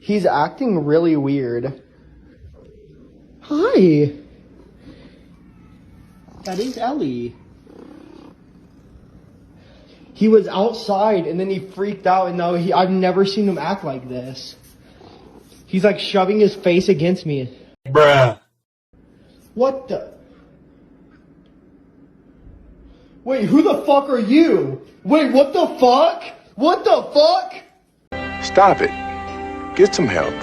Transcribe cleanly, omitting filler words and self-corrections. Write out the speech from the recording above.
He's acting really weird. Hi. That is Ellie. He was outside and then he freaked out and now I've never seen him act like this. He's like shoving his face against me. Bruh. What the? Wait, who the fuck are you? Wait, what the fuck? What the fuck? Stop it. Get some help.